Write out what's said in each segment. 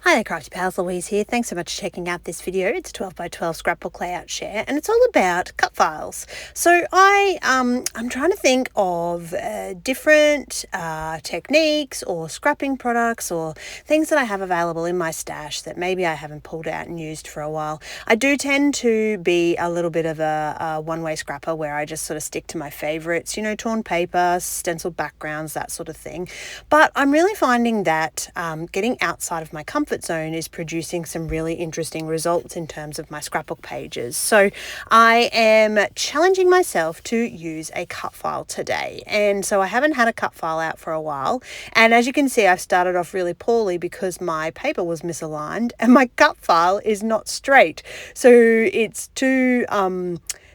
Hi there, Crafty Pals, Louise here. Thanks so much for checking out this video. It's a 12 by 12 scrapbook layout share, and it's all about cut files. So I'm trying to think of different techniques or scrapping products or things that I have available in my stash that maybe I haven't pulled out and used for a while. I do tend to be a little bit of a one-way scrapper where I just sort of stick to my favorites, torn paper, stenciled backgrounds, that sort of thing. But I'm really finding that getting outside of my comfort zone is producing some really interesting results in terms of my scrapbook pages. So I am challenging myself to use a cut file today. And so I haven't had a cut file out for a while. And as you can see, I've started off really poorly because my paper was misaligned and my cut file is not straight. So it's too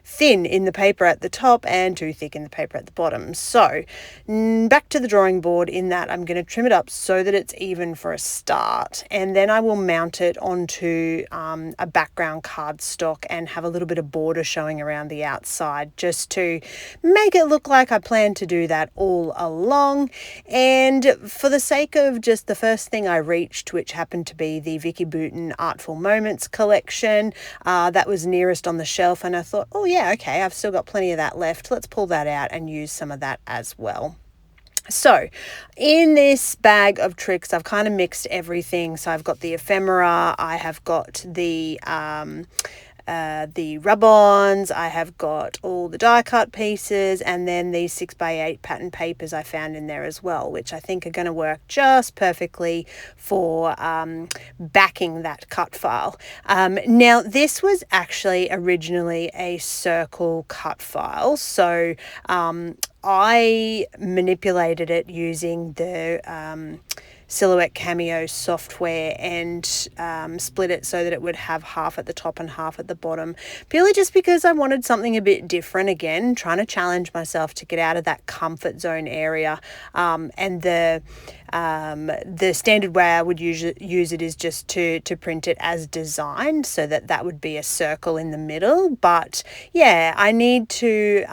thin in the paper at the top and too thick in the paper at the bottom. So back to the drawing board in that I'm going to trim it up so that it's even for a start, and then I will mount it onto a background cardstock and have a little bit of border showing around the outside just to make it look like I plan to do that all along. And for the sake of just the first thing I reached, which happened to be the Vicki Boutin Artful Moments collection, that was nearest on the shelf, and I thought, oh yeah, okay, I've still got plenty of that left. Let's pull that out and use some of that as well. So in this bag of tricks, I've kind of mixed everything. So I've got the ephemera, I have got the rub-ons, I have got all the die cut pieces, and then these 6x8 pattern papers I found in there as well, which I think are going to work just perfectly for backing that cut file. Now this was actually originally a circle cut file, so I manipulated it using the Silhouette Cameo software and split it so that it would have half at the top and half at the bottom, purely just because I wanted something a bit different. Again, trying to challenge myself to get out of that comfort zone area, and the standard way I would use it is just to print it as designed, so that would be a circle in the middle. But yeah, I need to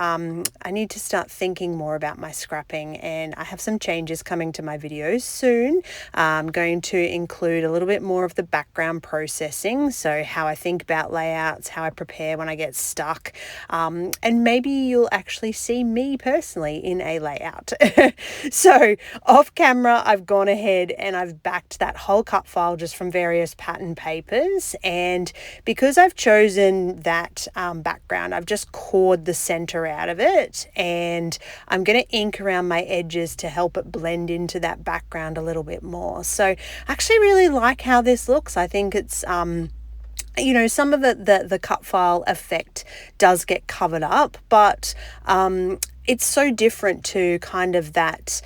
start thinking more about my scrapping, and I have some changes coming to my videos soon. I'm going to include a little bit more of the background processing, so how I think about layouts, how I prepare when I get stuck, and maybe you'll actually see me personally in a layout. So off camera, I've gone ahead and I've backed that whole cut file just from various pattern papers, and because I've chosen that background, I've just cored the center out of it, and I'm going to ink around my edges to help it blend into that background a little bit more. So I actually really like how this looks. I think it's some of the cut file effect does get covered up, but it's so different to kind of that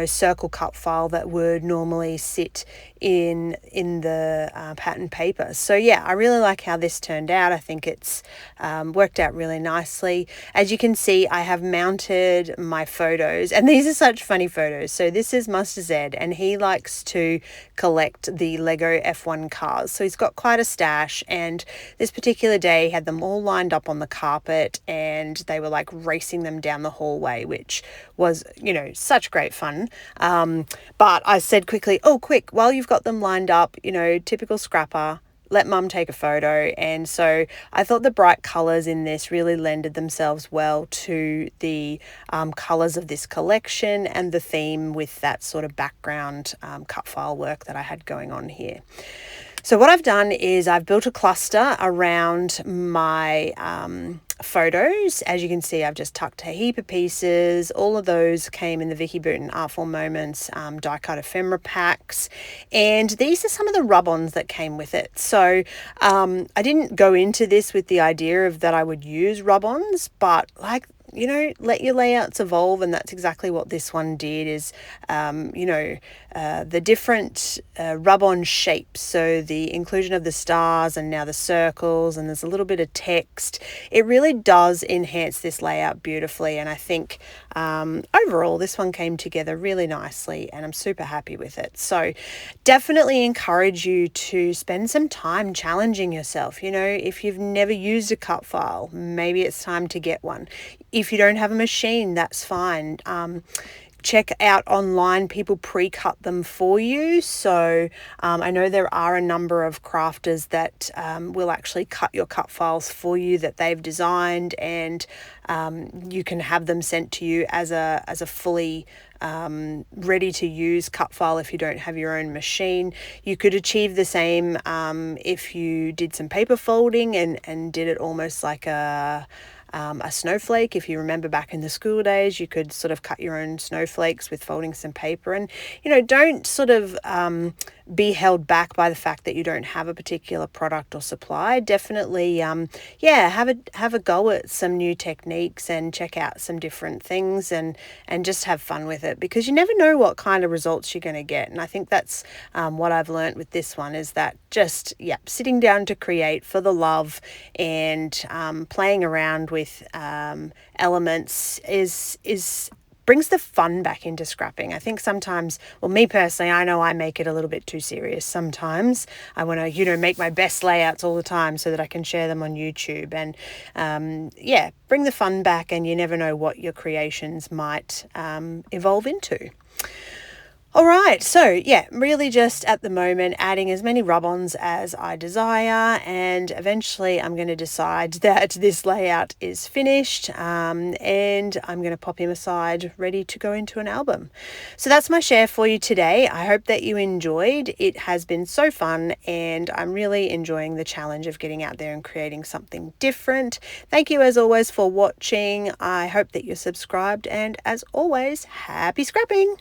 circle cut file that would normally sit in the pattern paper. So yeah, I really like how this turned out. I think it's worked out really nicely. As you can see, I have mounted my photos, and these are such funny photos. So this is Master Z, and he likes to collect the Lego F1 cars. So he's got quite a stash, and this particular day he had them all lined up on the carpet, and they were like racing them down the hallway, which was, such great fun. But I said quickly, oh, quick, while you've got them lined up, typical scrapper, let mum take a photo. And so I thought the bright colours in this really lended themselves well to the colours of this collection and the theme with that sort of background cut file work that I had going on here. So what I've done is I've built a cluster around my photos. As you can see, I've just tucked a heap of pieces. All of those came in the Vicki Boutin Artful Moments die cut ephemera packs, and these are some of the rub-ons that came with it. So I didn't go into this with the idea of that I would use rub-ons, but let your layouts evolve, and that's exactly what this one did. Is the different rub-on shapes, so the inclusion of the stars and now the circles, and there's a little bit of text. It really does enhance this layout beautifully, and I think overall this one came together really nicely, and I'm super happy with it. So definitely encourage you to spend some time challenging yourself. If you've never used a cut file, maybe it's time to get one. If you don't have a machine, that's fine. check out online, people pre-cut them for you. So I know there are a number of crafters that will actually cut your cut files for you that they've designed, and you can have them sent to you as a fully ready to use cut file if you don't have your own machine. You could achieve the same if you did some paper folding and did it almost like a snowflake. If you remember back in the school days, you could sort of cut your own snowflakes with folding some paper. And don't sort of be held back by the fact that you don't have a particular product or supply. Definitely have a go at some new techniques and check out some different things and just have fun with it, because you never know what kind of results you're going to get. And I think that's what I've learned with this one, is that just sitting down to create for the love and playing around with elements is brings the fun back into scrapping. I think sometimes, well, me personally, I know I make it a little bit too serious sometimes. I want to, make my best layouts all the time so that I can share them on YouTube, and bring the fun back, and you never know what your creations might evolve into. All right, so really just at the moment adding as many rub-ons as I desire, and eventually I'm going to decide that this layout is finished, and I'm going to pop him aside ready to go into an album. So that's my share for you today. I hope that you enjoyed. It has been so fun, and I'm really enjoying the challenge of getting out there and creating something different. Thank you as always for watching. I hope that you're subscribed, and as always, happy scrapping!